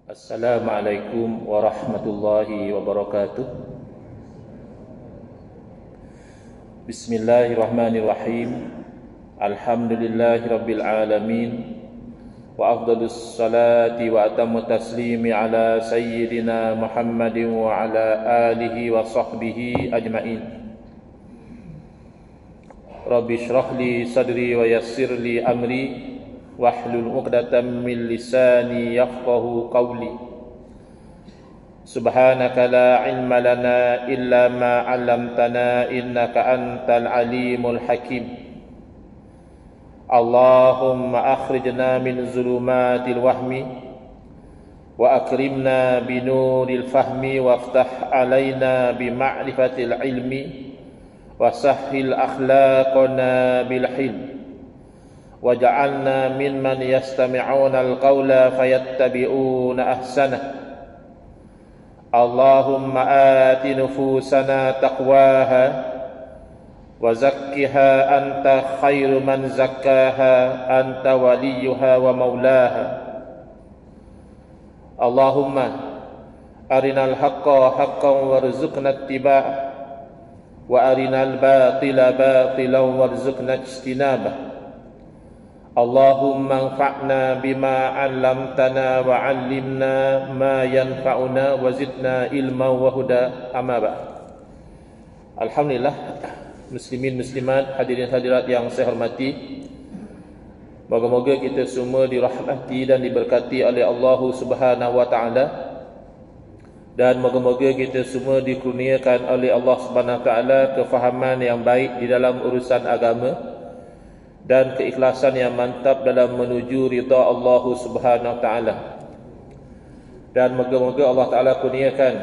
Assalamualaikum warahmatullahi wabarakatuh. Bismillahirrahmanirrahim. Alhamdulillahi rabbil alamin. Wa afdalus salati wa atammu taslimi ala sayyidina Muhammadin wa ala alihi wa sahbihi ajma'in. Rabbi shrah li sadri wa yassir li amri wahlul 'uqdatam min lisani yafqahu qawli. Subhanaka la ilma lana illa ma 'allamtana innaka antal alimul hakim. Allahumma akhrijna min zulumatil wahmi wa akrimna binuril fahmi waftah alaina bima'rifatil ilmi wa sahhil akhlaqana bil hilm. وَجَعَلْنَا مِمَّنْ يَسْتَمِعُونَ الْقَوْلَ فَيَتَّبِعُونَ أَحْسَنَهُ. اللهم آت نفوسنا تقواها وزكها أنت خير من زكاها أنت وليها ومولاها. اللهم أرنا الحق حقا وارزقنا اتباعه وأرنا الباطل باطلا وارزقنا اجتنابه. Allahumma anfa'na bima 'allamtana wa 'allimna ma yanfa'una wa zidna ilma wa huda. Amma ba'd. Alhamdulillah, muslimin muslimat, hadirin hadirat yang saya hormati. Moga-moga kita semua dirahmati dan diberkati oleh Allah Subhanahu wa taala. Dan moga-moga kita semua dikurniakan oleh Allah Subhanahu wa taala kefahaman yang baik di dalam urusan agama dan keikhlasan yang mantap dalam menuju ridha Allah Subhanahu wa taala. Dan moga-moga Allah taala kurniakan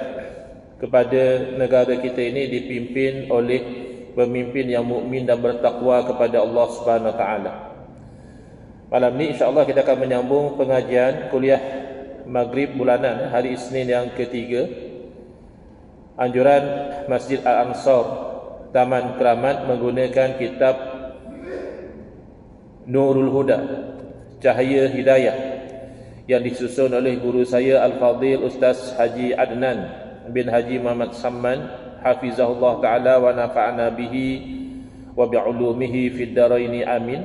kepada negara kita ini dipimpin oleh pemimpin yang mukmin dan bertakwa kepada Allah Subhanahu wa taala. Malam ni insya-Allah kita akan menyambung pengajian kuliah Maghrib bulanan hari Isnin yang ketiga. Anjuran Masjid Al-Ansar Taman Keramat menggunakan kitab Nurul Huda, Cahaya Hidayah, yang disusun oleh guru saya Al-Fadhil Ustaz Haji Adnan bin Haji Muhammad Samman hafizahullah ta'ala wa nafa'ana bihi wa bi'ulumihi fid daraini amin.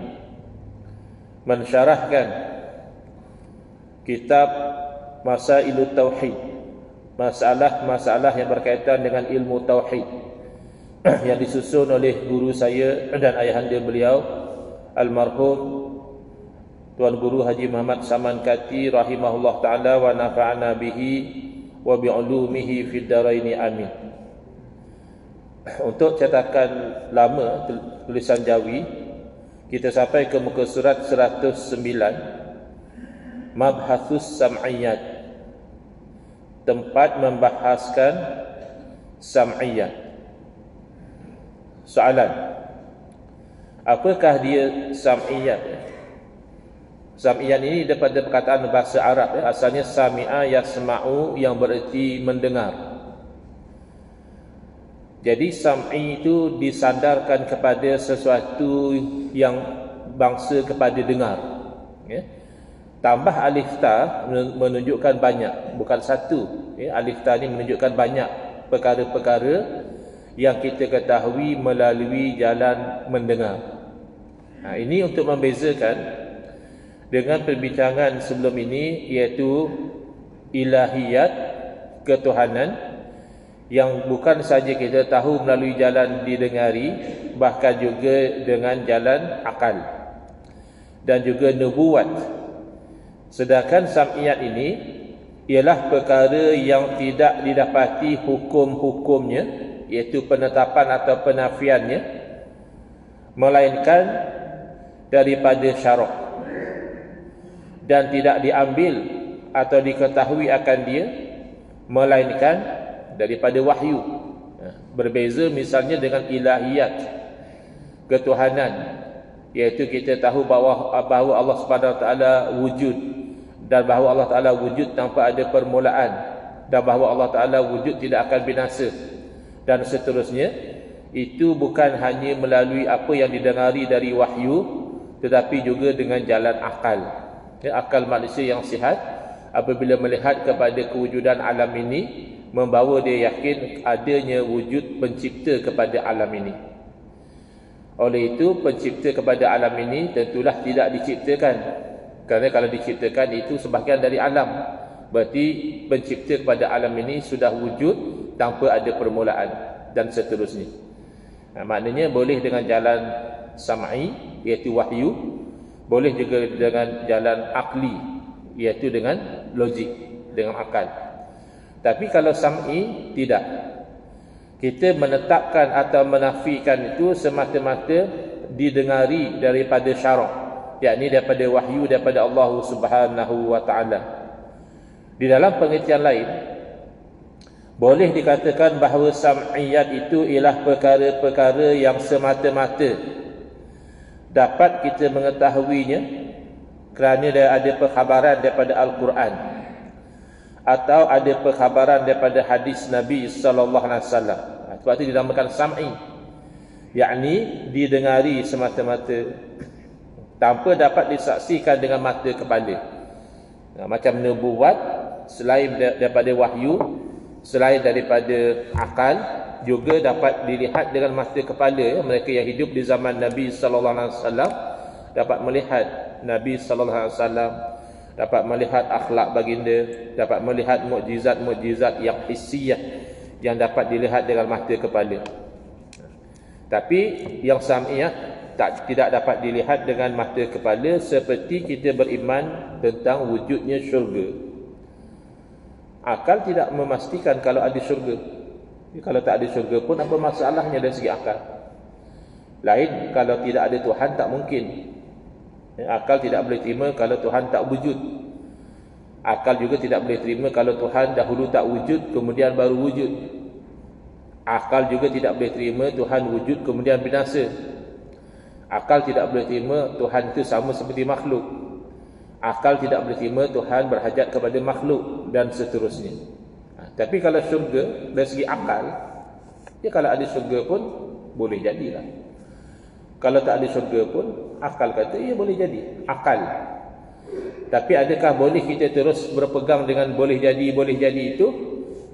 Mensyarahkan kitab Masailut Tauhid, masalah-masalah yang berkaitan dengan ilmu tauhid, yang disusun oleh guru saya dan ayahanda beliau almarhum Tuan Guru Haji Muhammad Saman Kati rahimahullah ta'ala wa nafa'ana bihi wa bi'ulumihi fid daraini amin. Untuk cetakan lama tulisan Jawi, kita sampai ke muka surat 109, Mabhathus Sam'iyat, tempat membahaskan sam'iyat. Soalan: apakah dia sam'iyat? Sam'iyat ini daripada perkataan bahasa Arab, asalnya sami'a yasma'u, yang bererti mendengar. Jadi sam'i itu disandarkan kepada sesuatu yang bangsa kepada dengar, ya. Tambah alif ta menunjukkan banyak, bukan satu, ya. Alif ta ini menunjukkan banyak perkara-perkara yang kita ketahui melalui jalan mendengar. Ini untuk membezakan dengan perbincangan sebelum ini, iaitu ilahiyat, ketuhanan, yang bukan saja kita tahu melalui jalan didengari, bahkan juga dengan jalan akal, dan juga nubuat. Sedangkan sam'iyat ini ialah perkara yang tidak didapati hukum-hukumnya, iaitu penetapan atau penafiannya, melainkan daripada syarak, dan tidak diambil atau diketahui akan dia melainkan daripada wahyu. Berbeza misalnya dengan ilahiyat, ketuhanan, iaitu kita tahu bahawa Allah Subhanahu wa taala wujud, dan bahawa Allah taala wujud tanpa ada permulaan, dan bahawa Allah taala wujud tidak akan binasa, dan seterusnya. Itu bukan hanya melalui apa yang didengari dari wahyu, tetapi juga dengan jalan akal, ya, akal manusia yang sihat, apabila melihat kepada kewujudan alam ini, membawa dia yakin adanya wujud pencipta kepada alam ini. Oleh itu, pencipta kepada alam ini tentulah tidak diciptakan. Kerana kalau diciptakan itu sebahagian dari alam. Berarti pencipta kepada alam ini sudah wujud tanpa ada permulaan dan seterusnya. Maknanya boleh dengan jalan sam'i, iaitu wahyu. Boleh juga dengan jalan akli, iaitu dengan logik, dengan akal. Tapi kalau sam'i, tidak. Kita menetapkan atau menafikan itu semata-mata didengari daripada syarak, yakni daripada wahyu daripada Allah Subhanahu wa taala. Di dalam pengertian lain, boleh dikatakan bahawa sam'iyat itu ialah perkara-perkara yang semata-mata dapat kita mengetahuinya kerana dia ada perkhabaran daripada Al-Quran atau ada perkhabaran daripada hadis Nabi sallallahu alaihi wasallam. Sebab itu dinamakan sam'i, yakni didengari semata-mata tanpa dapat disaksikan dengan mata kepala. Macam nubuat, selain daripada wahyu, selain daripada akal, juga dapat dilihat dengan mata kepala. Mereka yang hidup di zaman Nabi sallallahu alaihi wasallam dapat melihat Nabi sallallahu alaihi wasallam, dapat melihat akhlak baginda, dapat melihat mukjizat-mukjizat yang hissiyah yang dapat dilihat dengan mata kepala. Tapi yang sam'iyah tidak dapat dilihat dengan mata kepala, seperti kita beriman tentang wujudnya syurga. Akal tidak memastikan kalau ada syurga. Kalau tak ada syurga pun apa masalahnya dari segi akal? Lain kalau tidak ada Tuhan, tak mungkin. Akal tidak boleh terima kalau Tuhan tak wujud. Akal juga tidak boleh terima kalau Tuhan dahulu tak wujud kemudian baru wujud. Akal juga tidak boleh terima Tuhan wujud kemudian binasa. Akal tidak boleh terima Tuhan itu sama seperti makhluk. Akal tidak boleh terima Tuhan berhajat kepada makhluk dan seterusnya. Tapi kalau syurga dari segi akal, ya kalau ada syurga pun boleh jadilah. Kalau tak ada syurga pun akal kata ya boleh jadi. Akal. Tapi adakah boleh kita terus berpegang dengan boleh jadi itu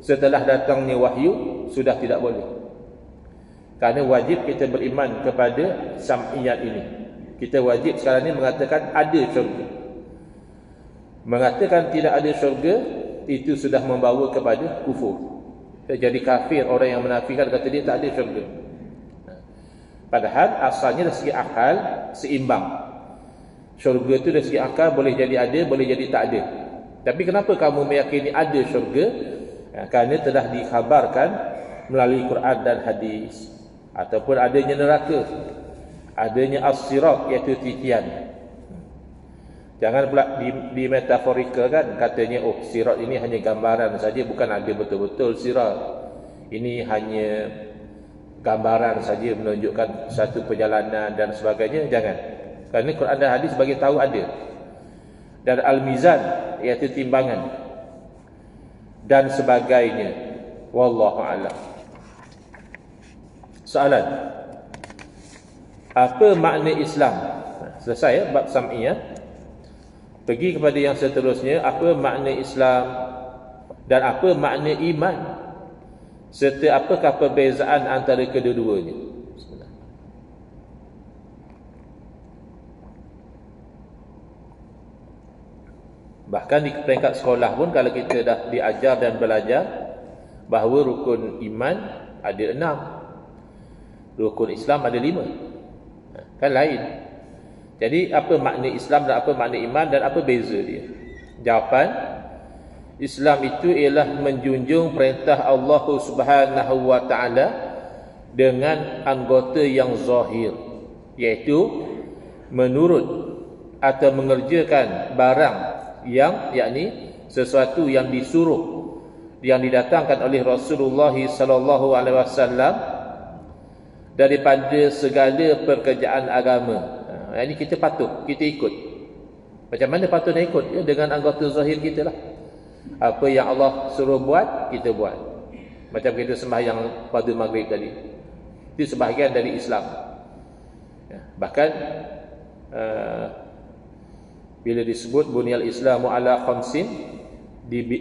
setelah datangnya wahyu? Sudah tidak boleh. Kerana wajib kita beriman kepada sam'iyat ini. Kita wajib sekarang ini mengatakan ada syurga. Mengatakan tidak ada syurga, itu sudah membawa kepada kufur. Jadi kafir orang yang menafikan kata dia tak ada syurga. Padahal asalnya dari segi akal seimbang. Syurga itu dari segi akal boleh jadi ada, boleh jadi tak ada. Tapi kenapa kamu meyakini ada syurga? Kerana telah dikhabarkan melalui Quran dan hadis. Ataupun adanya neraka, adanya as-sirat, iaitu titian. Jangan pula di metaforika kan, katanya oh sirat ini hanya gambaran saja, bukan ada betul-betul sirat. Ini hanya gambaran saja menunjukkan satu perjalanan dan sebagainya. Jangan. Kerana Quran dan hadis bagi tahu ada. Dan al-mizan, iaitu timbangan dan sebagainya. Wallahu a'lam. Soalan, apa makna Islam? Selesai ya bab sam'iyah. Pergi kepada yang seterusnya, apa makna Islam dan apa makna iman, serta apakah perbezaan antara kedua-duanya. Bahkan di peringkat sekolah pun kalau kita dah diajar dan belajar bahawa rukun iman ada 6, rukun Islam ada 5, kan lain. Jadi apa makna Islam dan apa makna iman dan apa beza dia? Jawapan, Islam itu ialah menjunjung perintah Allah Subhanahu wa taala dengan anggota yang zahir, iaitu menurut atau mengerjakan barang yang, yakni sesuatu yang disuruh, yang didatangkan oleh Rasulullah sallallahu alaihi wasallam daripada segala pekerjaan agama. Ini kita patuh, kita ikut. Macam mana patut nak ikut? Ya, dengan anggota zahir kita lah. Apa yang Allah suruh buat, kita buat. Macam kita sembahyang pada maghrib tadi, itu sebahagian dari Islam. Ya, bahkan bila disebut bunyal Islamu ala khamsin,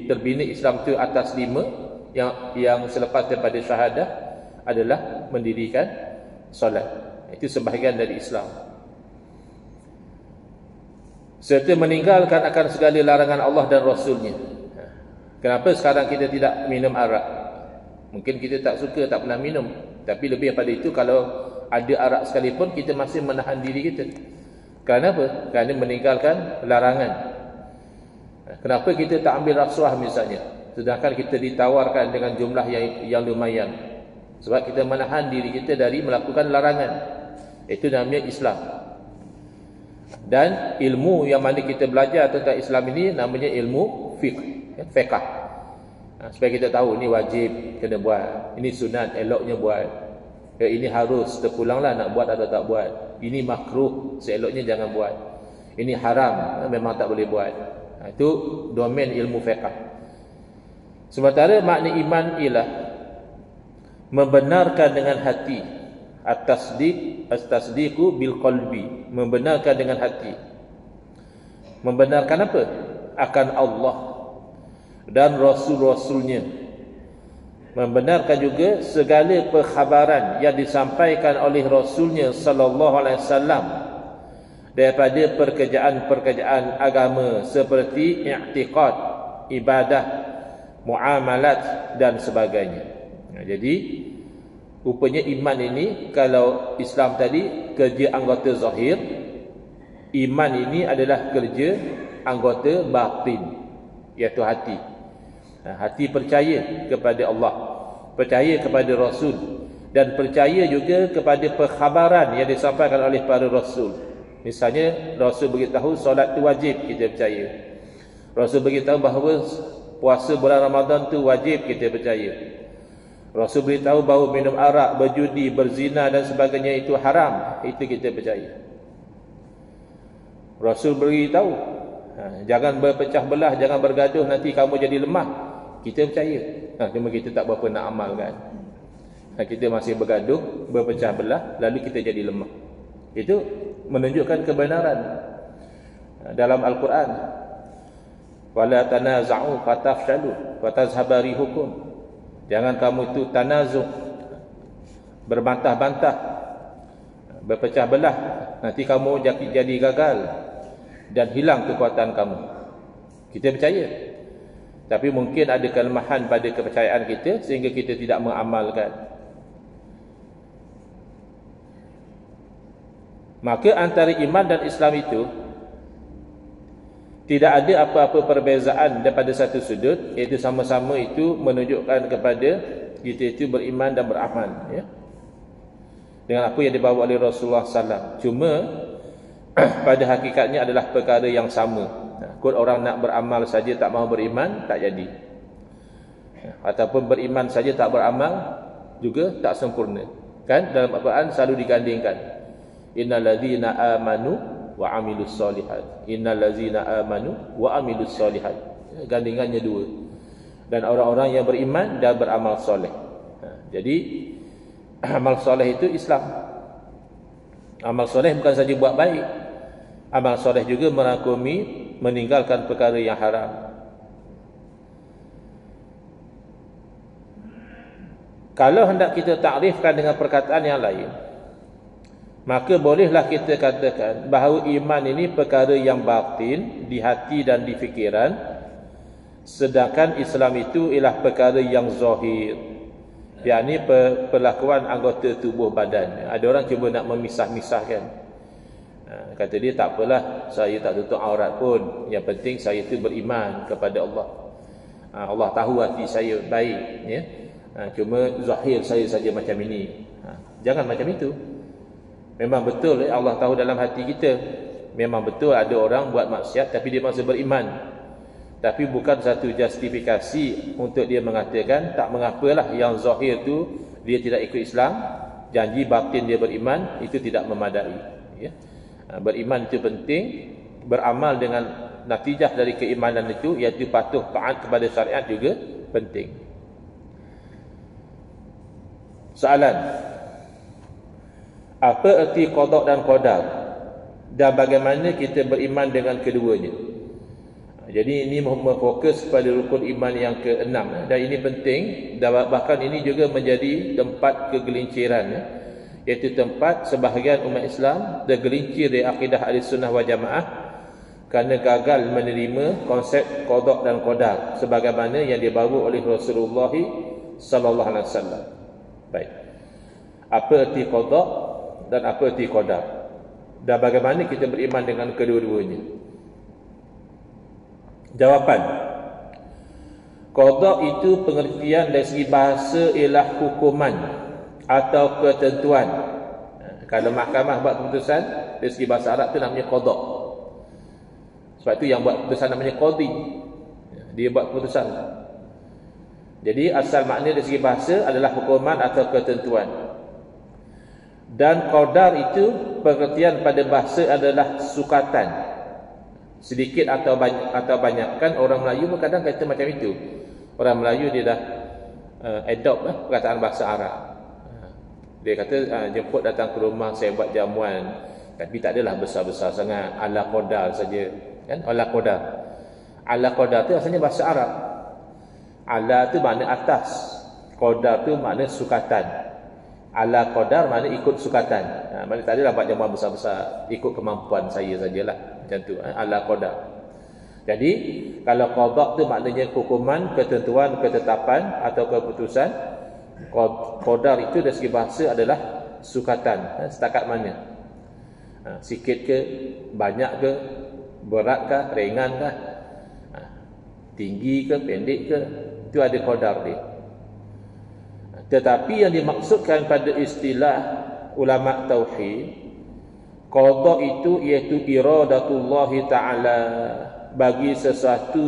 terbina Islam itu atas 5 yang selepas daripada syahadah adalah mendirikan solat. Itu sebahagian dari Islam. Serta meninggalkan akan segala larangan Allah dan Rasulnya. Kenapa sekarang kita tidak minum arak? Mungkin kita tak suka, tak pernah minum. Tapi lebih daripada itu, kalau ada arak sekalipun, kita masih menahan diri kita. Kerana apa? Kerana meninggalkan larangan. Kenapa kita tak ambil rasuah misalnya, sedangkan kita ditawarkan dengan jumlah yang lumayan? Sebab kita menahan diri kita dari melakukan larangan. Itu namanya Islam. Dan ilmu yang mana kita belajar tentang Islam ini namanya ilmu fiqh. Supaya kita tahu ini wajib kena buat, ini sunat eloknya buat, ini harus terpulanglah nak buat atau tak buat, ini makruh seeloknya jangan buat, ini haram memang tak boleh buat. Itu domain ilmu fiqh. Sementara makna iman ialah membenarkan dengan hati, at-tasdiqu bil qalbi, membenarkan dengan hati. Membenarkan apa? Akan Allah dan Rasul-Rasulnya. Membenarkan juga segala perkhabaran yang disampaikan oleh Rasulnya sallallahu alaihi wasallam daripada pekerjaan-pekerjaan agama seperti i'tiqad, ibadah, muamalat dan sebagainya. Jadi rupanya iman ini, kalau Islam tadi kerja anggota zahir, iman ini adalah kerja anggota batin, iaitu hati. Hati percaya kepada Allah, percaya kepada Rasul, dan percaya juga kepada perkhabaran yang disampaikan oleh para Rasul. Misalnya Rasul beritahu solat itu wajib, kita percaya. Rasul beritahu bahawa puasa bulan Ramadan itu wajib, kita percaya. Rasul beritahu bahawa minum arak, berjudi, berzina dan sebagainya itu haram, itu kita percaya. Rasul beritahu jangan berpecah belah, jangan bergaduh, nanti kamu jadi lemah, kita percaya. Cuma kita tak berapa nak amalkan. Kita masih bergaduh, berpecah belah, lalu kita jadi lemah. Itu menunjukkan kebenaran. Dalam Al-Quran, wala tanaza'u fatafshalu fatazhaba rihukum, jangan kamu itu tanazu', berbantah-bantah, berpecah belah, nanti kamu jadi gagal dan hilang kekuatan kamu. Kita percaya. Tapi mungkin ada kelemahan pada kepercayaan kita sehingga kita tidak mengamalkan. Maka antara iman dan Islam itu tidak ada apa-apa perbezaan daripada satu sudut, iaitu sama-sama itu menunjukkan kepada kita itu beriman dan beramal, ya, dengan apa yang dibawa oleh Rasulullah SAW. Cuma pada hakikatnya adalah perkara yang sama. Kalau orang nak beramal saja tak mahu beriman, tak jadi. Ataupun beriman saja tak beramal juga tak sempurna. Kan dalam Al-Quran selalu digandingkan, innal ladzina amanu wa amilus solihat, innal ladzina amanu wa amilus solihat. Gandingannya dua. Dan orang-orang yang beriman dan beramal soleh. Jadi amal soleh itu Islam. Amal soleh bukan saja buat baik, amal soleh juga merangkumi meninggalkan perkara yang haram. Kalau hendak kita takrifkan dengan perkataan yang lain, maka bolehlah kita katakan bahawa iman ini perkara yang batin di hati dan di fikiran, sedangkan Islam itu ialah perkara yang zahir, yakni perlakuan anggota tubuh badan. Ada orang cuba nak memisah-misahkan. Kata dia, tak apalah, saya tak tutup aurat pun, yang penting saya itu beriman kepada Allah. Allah tahu hati saya baik, ya. Cuma zahir saya saja macam ini. Jangan macam itu. Memang betul Allah tahu dalam hati kita. Memang betul ada orang buat maksiat tapi dia masih beriman. Tapi bukan satu justifikasi untuk dia mengatakan tak mengapalah yang zahir tu dia tidak ikut Islam, janji batin dia beriman, itu tidak memadai, ya. Beriman itu penting, beramal dengan natijah dari keimanan itu, iaitu patuh taat kepada syariat juga penting. Soalan, apa erti qada dan qadar dan bagaimana kita beriman dengan keduanya? Jadi ini memfokus pada rukun iman yang ke-6, dan ini penting, dan bahkan ini juga menjadi tempat kegelinciran, iaitu tempat sebahagian umat Islam tergelincir dari akidah Ahlussunnah wal Jamaah kerana gagal menerima konsep qada dan qadar sebagaimana yang dibawa oleh Rasulullah sallallahu alaihi wasallam. Baik. Apa erti qada dan apa erti qadar? Dan bagaimana kita beriman dengan kedua-duanya? Jawapan. Qada itu pengertian dari segi bahasa ialah hukuman atau ketentuan. Kalau mahkamah buat keputusan, dari segi bahasa Arab tu namanya qada. Sebab itu yang buat keputusan namanya qadi. Dia buat keputusan. Jadi asal makna dari segi bahasa adalah hukuman atau ketentuan. Dan qadar itu pengertian pada bahasa adalah sukatan. Sedikit atau banyak. Kan orang Melayu pun kadang kata macam itu. Orang Melayu dia dah adopt perkataan bahasa Arab. Dia kata jemput datang ke rumah saya buat jamuan, tapi tak adalah besar-besar sangat, ala qadar saja, kan? Ala qadar. Ala qadar tu asalnya bahasa Arab. Ala tu makna atas, qadar tu makna sukatan. Ala qadar makna ikut sukatan. Makna tak adalah buat jamuan besar-besar, ikut kemampuan saya sajalah. Macam tu, ala qadar. Jadi kalau qada tu maknanya hukuman, ketentuan, ketetapan atau keputusan. Qadar itu dari segi bahasa adalah sukatan. Setakat mana? Sikit ke, banyak ke, berat ke, ringan ke, tinggi ke, pendek ke, itu ada qadar dia. Tetapi yang dimaksudkan pada istilah ulama tauhid, qada itu iaitu iradatullah ta'ala bagi sesuatu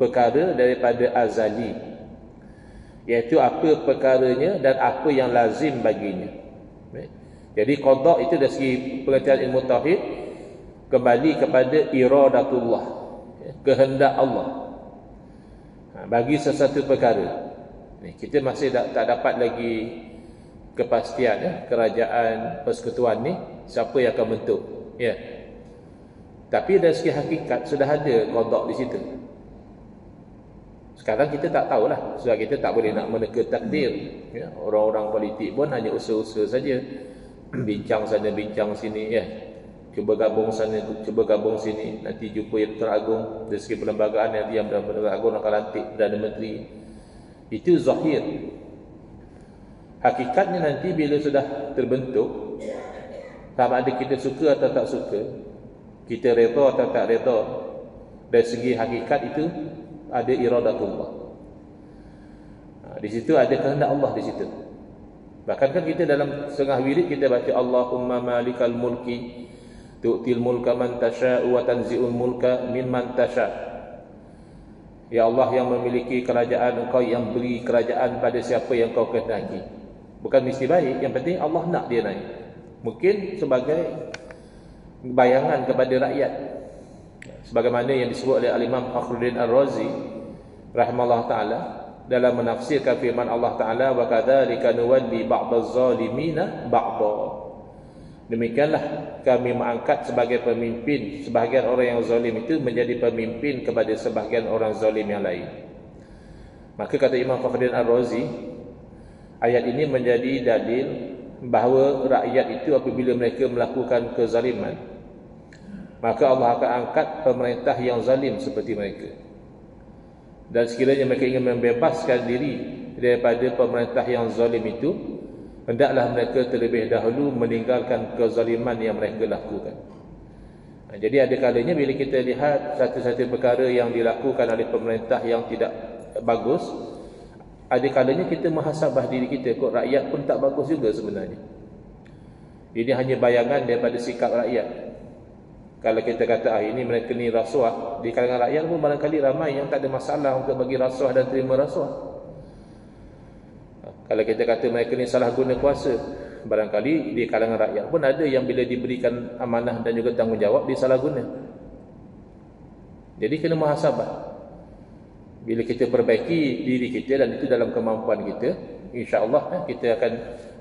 perkara daripada azali, iaitu apa perkaranya dan apa yang lazim baginya. Jadi qada itu dari segi pengertian ilmu tauhid kembali kepada iradatullah, kehendak Allah bagi sesuatu perkara. Kita masih tak dapat lagi kepastian kerajaan persekutuan ni siapa yang akan bentuk, tapi dari segi hakikat sudah ada qada di situ. Sekarang kita tak tahulah, sebab kita tak boleh nak meneka takdir. Orang-orang politik pun hanya usaha-usaha saja, bincang sana bincang sini, cuba gabung sana, cuba gabung sini, nanti jumpa yang teragung dari segi perlembagaan, nanti yang teragung akan lantik Perdana Menteri. Itu zahir. Hakikatnya nanti bila sudah terbentuk, sama ada kita suka atau tak suka, kita reda atau tak reda, dari segi hakikat itu ada iradatullah. Di situ ada kehendak Allah di situ. Bahkan kan kita dalam setengah wirid kita baca Allahumma malikal mulki tu'til mulka man tasha'u wa tanzi'ul mulka mimman tasha'. Ya Allah yang memiliki kerajaan, Engkau yang beri kerajaan pada siapa yang Kau kehendaki. Bukan mesti baik, yang penting Allah nak dia naik. Mungkin sebagai bayangan kepada rakyat, sebagaimana yang disebut oleh Al-Imam Fakhruddin Ar-Razi rahimahullah ta'ala dalam menafsirkan firman Allah Ta'ala, wa kadzalika nuwalli ba'daz zalimina ba'dha. Demikianlah kami mengangkat sebagai pemimpin sebahagian orang yang zalim itu menjadi pemimpin kepada sebahagian orang zalim yang lain. Maka kata Imam Fakhruddin Ar-Razi, ayat ini menjadi dalil bahawa rakyat itu apabila mereka melakukan kezaliman, maka Allah akan angkat pemerintah yang zalim seperti mereka. Dan sekiranya mereka ingin membebaskan diri daripada pemerintah yang zalim itu, hendaklah mereka terlebih dahulu meninggalkan kezaliman yang mereka lakukan. Jadi ada kalanya bila kita lihat satu-satu perkara yang dilakukan oleh pemerintah yang tidak bagus, ada kalanya kita muhasabah diri kita, kok rakyat pun tak bagus juga sebenarnya. Ini hanya bayangan daripada sikap rakyat. Kalau kita kata ini mereka ni rasuah, di kalangan rakyat pun barangkali ramai yang tak ada masalah untuk bagi rasuah dan terima rasuah. Kalau kita kata mereka ni salah guna kuasa, barangkali di kalangan rakyat pun ada yang bila diberikan amanah dan juga tanggungjawab dia salah guna. Jadi kena muhasabah. Bila kita perbaiki diri kita dan itu dalam kemampuan kita, insya-Allah kita akan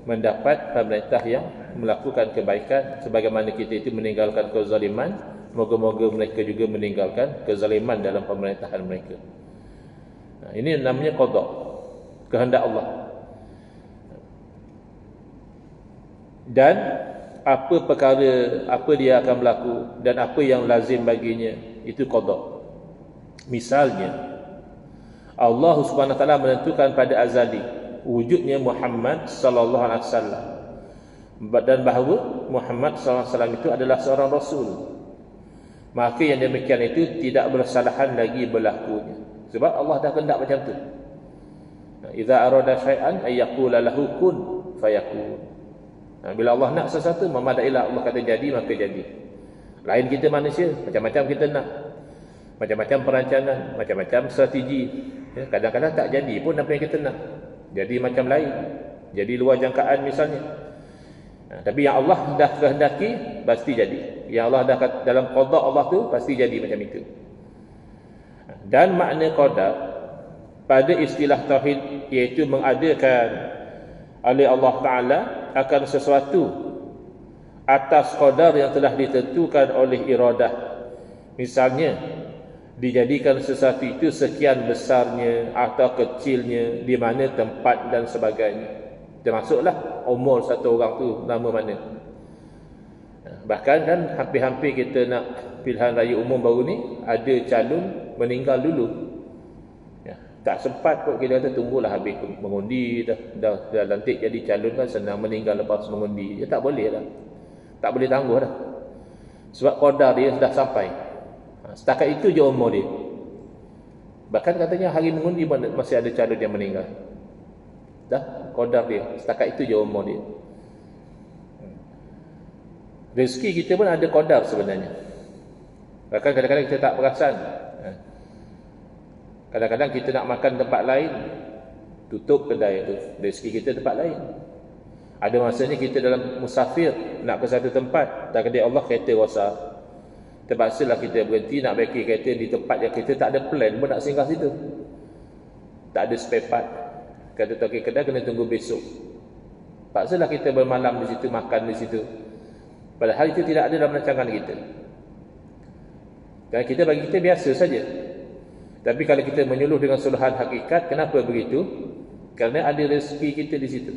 mendapat pemerintah yang melakukan kebaikan sebagaimana kita itu meninggalkan kezaliman Moga-moga mereka juga meninggalkan kezaliman dalam pemerintahan mereka. Ini namanya qada, kehendak Allah. Dan apa perkara, apa dia akan berlaku dan apa yang lazim baginya, itu qada. Misalnya Allah Subhanahu wa taala menentukan pada azali wujudnya Muhammad sallallahu alaihi wasallam, dan bahawa Muhammad sallallahu alaihi wasallam itu adalah seorang rasul. Maka yang demikian itu tidak bersalahan lagi berlakunya, sebab Allah dah kehendak macam tu. Idza arada syai'an ay yaqula lahu kun fayakun. Bila Allah nak sesuatu, memadailah Allah kata jadi, maka jadi. Lain kita manusia, macam-macam kita nak, macam-macam perancangan, macam-macam strategi. Kadang-kadang tak jadi pun apa yang kita nak, jadi macam lain, jadi luar jangkaan misalnya. Tapi yang Allah dah kehendaki pasti jadi. Yang Allah dah dalam qada Allah tu pasti jadi macam itu. Dan makna qada pada istilah tauhid iaitu mengadakan oleh Allah Taala akan sesuatu atas qadar yang telah ditentukan oleh iradah. Misalnya dijadikan sesuatu itu sekian besarnya atau kecilnya, di mana tempat dan sebagainya. Termasuklah umur satu orang tu nama mana. Bahkan kan hampir-hampir kita nak pilihan raya umum baru ni, ada calon meninggal dulu. Tak sempat kot, kita kata tunggulah habis mengundi, dah lantik jadi calon kan senang, meninggal lepas mengundi. Tak boleh lah. Tak boleh tangguh dah. Sebab qadar dia sudah sampai. Setakat itu je umur dia. Bahkan katanya hari mengundi masih ada calon yang meninggal. Dah qadar dia, setakat itu je umur dia. Rezeki kita pun ada qadar sebenarnya. Bahkan kadang-kadang kita tak perasan. Kadang-kadang kita nak makan tempat lain, tutup kedai itu, rezeki kita tempat lain. Ada masanya kita dalam musafir nak ke satu tempat, takdir Allah kereta rosak, terpaksalah kita berhenti nak baikin kereta di tempat yang kita tak ada plan pun nak singgah situ. Tak ada spare part, kata toki kedai kena tunggu besok. Paksalah kita bermalam di situ, makan di situ, padahal itu tidak ada dalam rancangan kita. Dan kita, bagi kita biasa saja. Tapi kalau kita menyuluh dengan suluhan hakikat, kenapa begitu? Kerana ada rezeki kita di situ.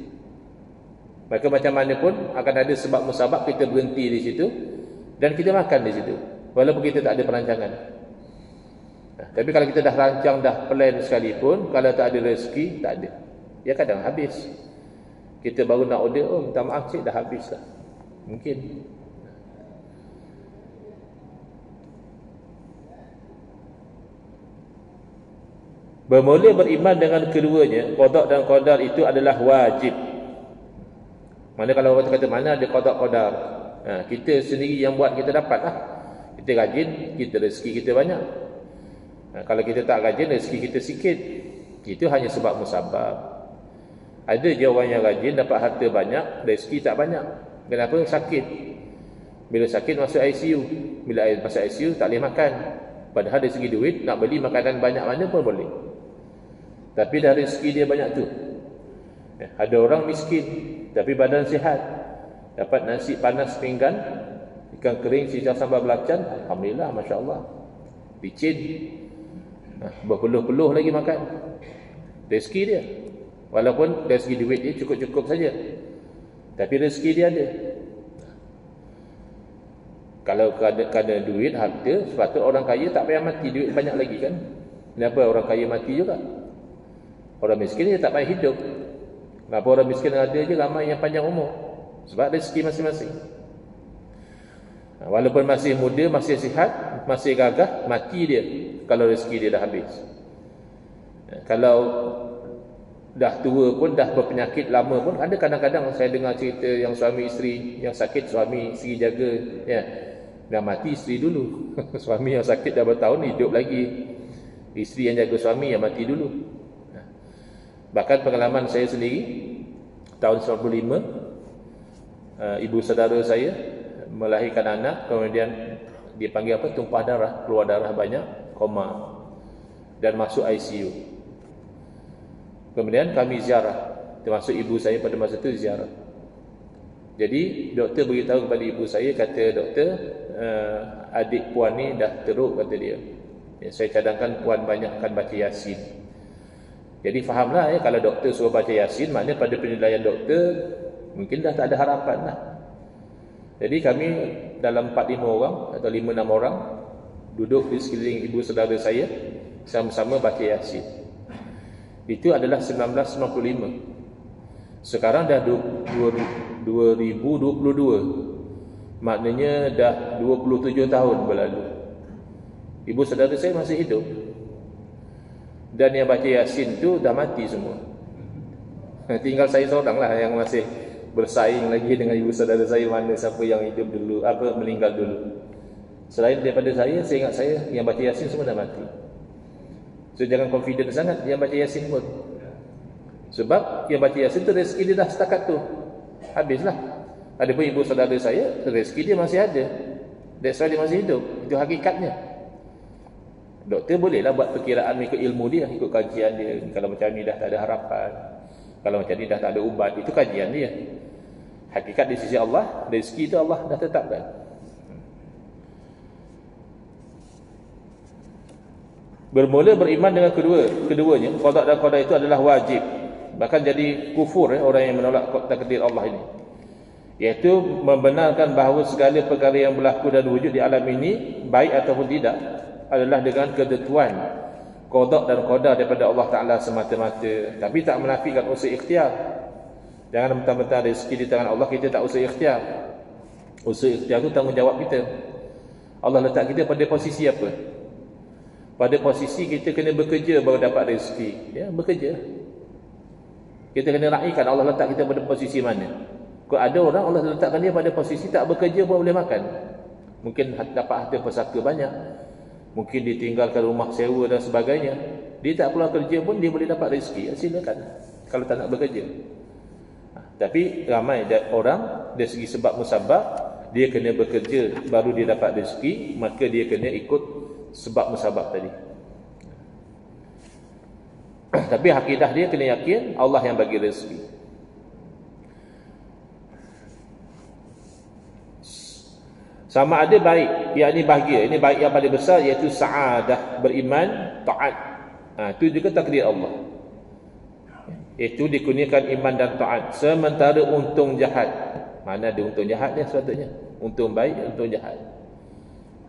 Maka macam mana pun akan ada sebab musabab kita berhenti di situ dan kita makan di situ, walaupun kita tak ada perancangan. Tapi kalau kita dah rancang, dah plan sekalipun, kalau tak ada rezeki, tak ada. Ya kadang habis. Kita baru nak order, oh minta maaf cik, dah habis dah. Mungkin. Bermula beriman dengan keduanya, qada dan qadar itu adalah wajib. Mana kalau orang kata mana ada qada qadar, kita sendiri yang buat, kita dapat lah. Kita rajin, kita rezeki kita banyak. Kalau kita tak rajin, rezeki kita sikit. Itu hanya sebab musabab. Ada je orang yang rajin dapat harta banyak, rezeki tak banyak. Kenapa? Sakit. Bila sakit masuk ICU, bila masuk ICU tak boleh makan. Padahal dari segi duit nak beli makanan banyak mana pun boleh. Tapi dah rezeki dia banyak tu. Ada orang miskin tapi badan sihat, dapat nasi panas pinggan, ikan kering, cicak sambal belacan, alhamdulillah, masya-Allah. Licin, berpeluh-peluh lagi makan. Rezeki dia. Walaupun dari segi duit dia cukup-cukup saja, tapi rezeki dia ada. Kalau kerana duit, harta, sepatutnya orang kaya tak payah mati, duit banyak lagi kan. Kenapa orang kaya mati juga? Orang miskin dia tak payah hidup. Kenapa orang miskin ada je ramai yang panjang umur? Sebab rezeki masing-masing. Walaupun masih muda, masih sihat, masih gagah, mati dia kalau rezeki dia dah habis. Kalau dah tua pun, dah berpenyakit lama pun, ada kadang-kadang saya dengar cerita yang suami isteri yang sakit, suami isteri jaga, ya, dah mati isteri dulu. Suami yang sakit dah bertahun hidup lagi, isteri yang jaga suami yang mati dulu. Bahkan pengalaman saya sendiri, tahun 95, ibu saudara saya melahirkan anak, kemudian dipanggil apa, tumpah darah, keluar darah banyak, koma, dan masuk ICU. Kemudian kami ziarah, termasuk ibu saya pada masa itu ziarah. Jadi doktor beritahu kepada ibu saya, kata doktor, adik puan ni dah teruk, kata dia. Saya cadangkan puan banyakkan baca Yasin. Jadi fahamlah kalau doktor suruh baca Yasin, maknanya pada penilaian doktor mungkin dah tak ada harapan lah. Jadi kami dalam 4-5 orang atau 5-6 orang duduk di sekeliling ibu saudara saya, sama-sama baca Yasin. Itu adalah 1995. Sekarang dah 2022. Maknanya dah 27 tahun berlalu. Ibu saudara saya masih hidup. Dan yang baca Yasin tu dah mati semua. Tinggal saya seorang lah yang masih bersaing lagi dengan ibu saudara saya, mana siapa yang hidup dulu, meninggal dulu. Selain daripada saya ingat saya yang baca Yasin semua dah mati. So jangan confident sangat yang baca Yasin pun. Sebab yang baca Yasin tu rezeki dia dah setakat tu, habislah. Adapun ibu saudara saya, rezeki dia masih ada. That's why dia masih hidup. Itu hakikatnya. Doktor bolehlah buat perkiraan ikut ilmu dia, ikut kajian dia. Kalau macam ni dah tak ada harapan, kalau macam ni dah tak ada ubat, itu kajian dia. Hakikat di sisi Allah, rezeki itu Allah dah tetapkan. Bermula beriman dengan keduanya, qada dan qadar itu adalah wajib. Bahkan jadi kufur orang yang menolak takdir Allah ini, iaitu membenarkan bahawa segala perkara yang berlaku dan wujud di alam ini, baik ataupun tidak, adalah dengan ketentuan qada dan qadar daripada Allah Ta'ala semata-mata. Tapi tak menafikan usaha ikhtiar. Jangan mentang-mentang rezeki di tangan Allah kita tak usaha ikhtiar. Usaha ikhtiar itu tanggungjawab kita. Allah letak kita pada posisi apa? Pada posisi kita kena bekerja baru dapat rezeki. Ya, bekerja. Kita kena raikan Allah letak kita pada posisi mana. Kalau ada orang Allah letakkan dia pada posisi tak bekerja pun boleh makan. Mungkin dapat harta pusaka banyak, mungkin ditinggalkan rumah sewa dan sebagainya. Dia tak perlu kerja pun dia boleh dapat rezeki. Silakan kalau tak nak bekerja. Tapi ramai orang dari segi sebab musabab, dia kena bekerja baru dia dapat rezeki, maka dia kena ikut sebab musabab tadi. Tapi akidah dia kena yakin Allah yang bagi rezeki. Sama ada baik, yakni bahagia. Ini baik yang paling besar, iaitu sa'adah, beriman, taat. Itu juga takdir Allah. Itu dikurniakan iman dan taat. Sementara untung jahat, mana ada untung jahat dia sepatutnya. Untung baik, untung jahat.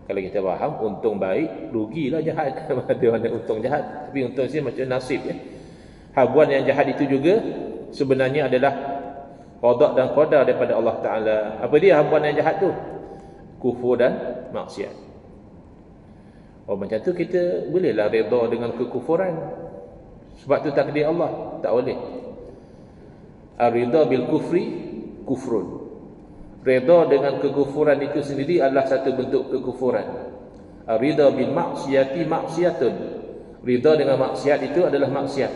Kalau kita faham untung baik, rugilah jahat. Ada mana untung jahat. Tapi untung sini macam nasib ya. Habuan yang jahat itu juga sebenarnya adalah qada dan qadar daripada Allah Ta'ala. Apa dia habuan yang jahat tu? Kufur dan maksiat. Macam tu kita bolehlah redha dengan kekufuran. Sebab tu takdir Allah. Tak boleh. Ar-ridha bil kufri kufrun. Redha dengan kekufuran itu sendiri adalah satu bentuk kekufuran. Ridha bil maksiati maksiatun. Ridha dengan maksiat itu adalah maksiat.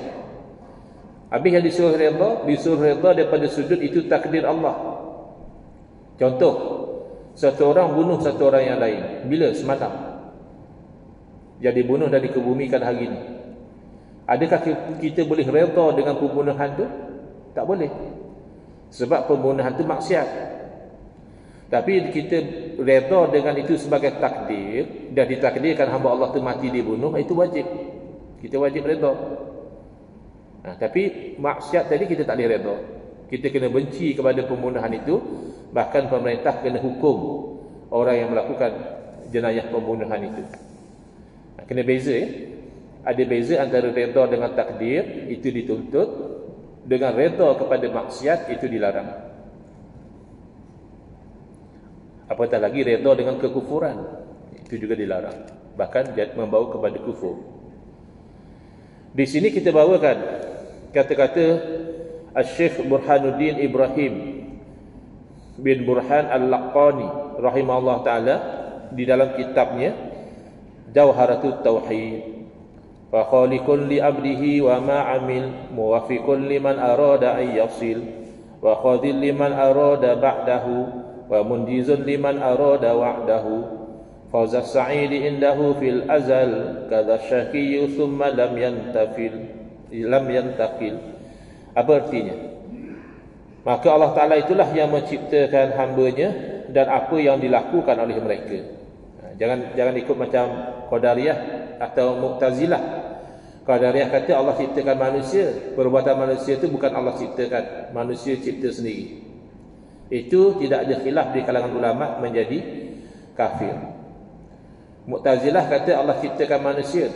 Habis yang disuruh redha daripada sudut itu takdir Allah. Contoh, satu orang bunuh satu orang yang lain. Bila? Semalam. Jadi bunuh dan dikebumikan hari ini. Adakah kita boleh redha dengan pembunuhan itu? Tak boleh. Sebab pembunuhan itu maksiat. Tapi kita redha dengan itu sebagai takdir, dan ditakdirkan hamba Allah itu mati dibunuh, itu wajib. Kita wajib redha. Tapi maksiat tadi kita tak boleh redha. Kita kena benci kepada pembunuhan itu. Bahkan pemerintah kena hukum orang yang melakukan jenayah pembunuhan itu. Kena beza ya. Ada beza antara redha dengan takdir, itu dituntut. Dengan redha kepada maksiat, itu dilarang. Apatah lagi redha dengan kekufuran, itu juga dilarang. Bahkan membawa kepada kufur. Di sini kita bawakan kata-kata Al-Syekh Burhanuddin Ibrahim bin Burhan Al-Laqani rahimahullah ta'ala di dalam kitabnya Jawharatut Tauhid. Fa khaliqun li abdihi wa ma amil muwafiqun liman arada an yasil wa khadil liman arada ba'dahu wa munjizun liman arada wa'dahu fawza sa'idi indahu fil azal kadza syaqiyyu thumma lam yantakil. Apa artinya? Maka Allah Ta'ala itulah yang menciptakan hamba-Nya dan apa yang dilakukan oleh mereka. Jangan ikut macam Qadariyah atau Mu'tazilah. Qadariyah kata Allah ciptakan manusia, perbuatan manusia itu bukan Allah ciptakan, manusia cipta sendiri. Itu tidak ada khilaf di kalangan ulama menjadi kafir. Mu'tazilah kata Allah ciptakan manusia,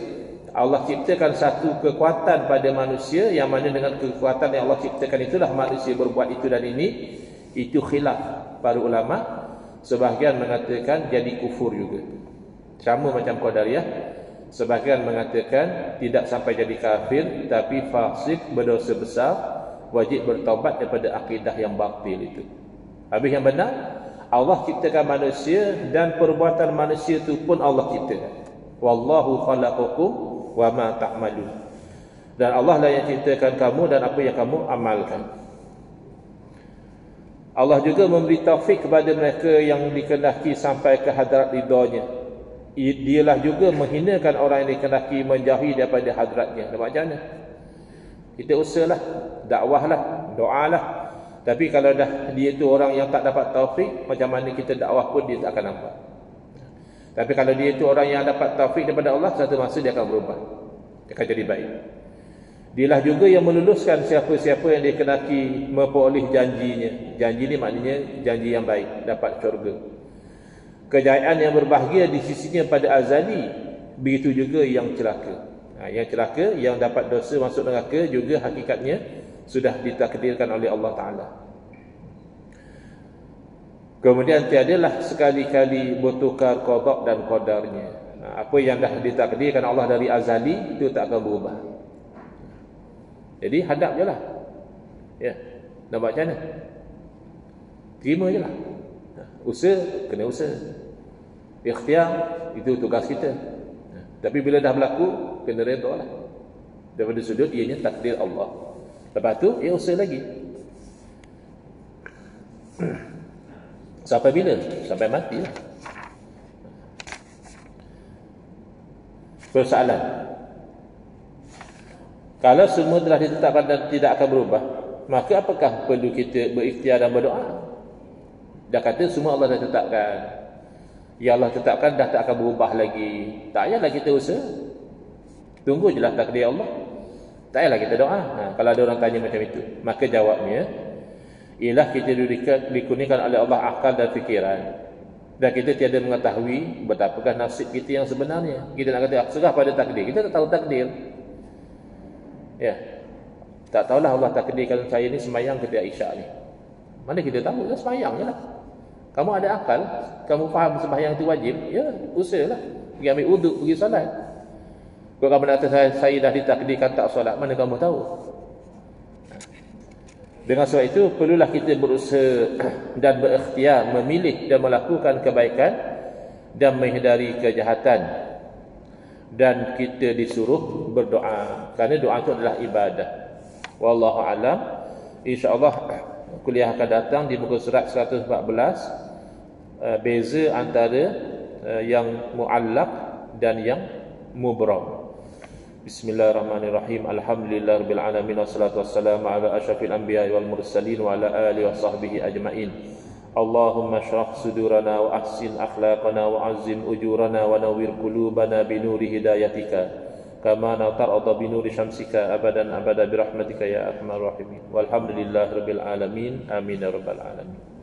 Allah ciptakan satu kekuatan pada manusia, yang mana dengan kekuatan yang Allah ciptakan itulah manusia berbuat itu dan ini. Itu khilaf para ulama. Sebahagian mengatakan jadi kufur juga, sama macam Qadariyah. Sebahagian mengatakan tidak sampai jadi kafir, tapi fasik, berdosa besar, wajib bertaubat daripada akidah yang batil itu. Habis yang benar, Allah ciptakan manusia dan perbuatan manusia itu pun Allah ciptakan. Wallahu khalaqakum wa ma ta'malun. Dan Allah lah yang ciptakan kamu dan apa yang kamu amalkan. Allah juga memberi taufik kepada mereka yang dikehendaki sampai ke hadrat ridha-Nya. Dialah juga menghinakan orang yang dikehendaki menjauhi daripada hadrat-Nya. Macam mana? Kita usahalah, dakwahlah, doalah. Tapi kalau dah dia tu orang yang tak dapat taufik, macam mana kita dakwah pun dia tak akan nampak. Tapi kalau dia tu orang yang dapat taufik daripada Allah, satu masa dia akan berubah. Dia akan jadi baik. Dialah juga yang meluluskan siapa-siapa yang dikehendaki memperoleh janjinya. Janji ni maknanya janji yang baik, dapat syurga. Kejayaan yang berbahagia di sisinya pada azali. Begitu juga yang celaka. Yang celaka, yang dapat dosa masuk neraka juga hakikatnya sudah ditakdirkan oleh Allah Ta'ala. Kemudian tiadalah sekali-kali bertukar qada dan qadarnya. Apa yang dah ditakdirkan Allah dari azali, itu tak akan berubah. Jadi hadap je lah. Ya, nak buat macam mana? Terima je lah. Usaha, kena usaha. Ikhtiar, itu tugas kita. Tapi bila dah berlaku, kena redha lah. Daripada sudut ianya takdir Allah. Lepas tu, usaha lagi. Sampai bila? Sampai mati lah. Persoalan, kalau semua telah ditetapkan dan tidak akan berubah, maka apakah perlu kita berikhtiar dan berdoa? Dah kata semua Allah dah tetapkan. Ya Allah tetapkan, dah tak akan berubah lagi. Tak payahlah kita usaha. Tunggu je lah takdir Allah. Tak payahlah kita doa. Kalau ada orang tanya macam itu, maka jawabnya ialah kita dikurniakan oleh Allah akal dan fikiran, dan kita tiada mengetahui betapakah nasib kita yang sebenarnya. Kita nak kata serah pada takdir, kita tak tahu takdir. Ya, tak tahulah Allah takdirkan saya ni semayang ketika Isyak ni. Mana kita tahu lah, semayang je lah. Kamu ada akal, kamu faham sembahyang itu wajib, ya usahalah. Pergi ambil uduk, pergi solat. Kalau kamu nak kata saya dah ditakdirkan tak solat, mana kamu tahu? Dengan sebab itu perlulah kita berusaha dan berikhtiar memilih dan melakukan kebaikan dan menghindari kejahatan. Dan kita disuruh berdoa, kerana doa itu adalah ibadah. Wallahu alam. InsyaAllah kuliah akan datang di muka surat 114, beza antara yang mu'allaq dan yang mubram. Bismillahirrahmanirrahim. Alhamdulillahirabbil alamin, wassalatu wassalamu ala asyrafil anbiya'i wal mursalin wa ala alihi washabbihi ajmain. Allahumma shrah sudurana wa ahsin akhlaqana wa azim ujurana wa nawwir qulubana bi nuri hidayatika kama natarada bi nuri syamsika abadan abada bi rahmatika ya arhamar rahimin. Walhamdulillahirabbil alamin. Amin ya rabbal alamin.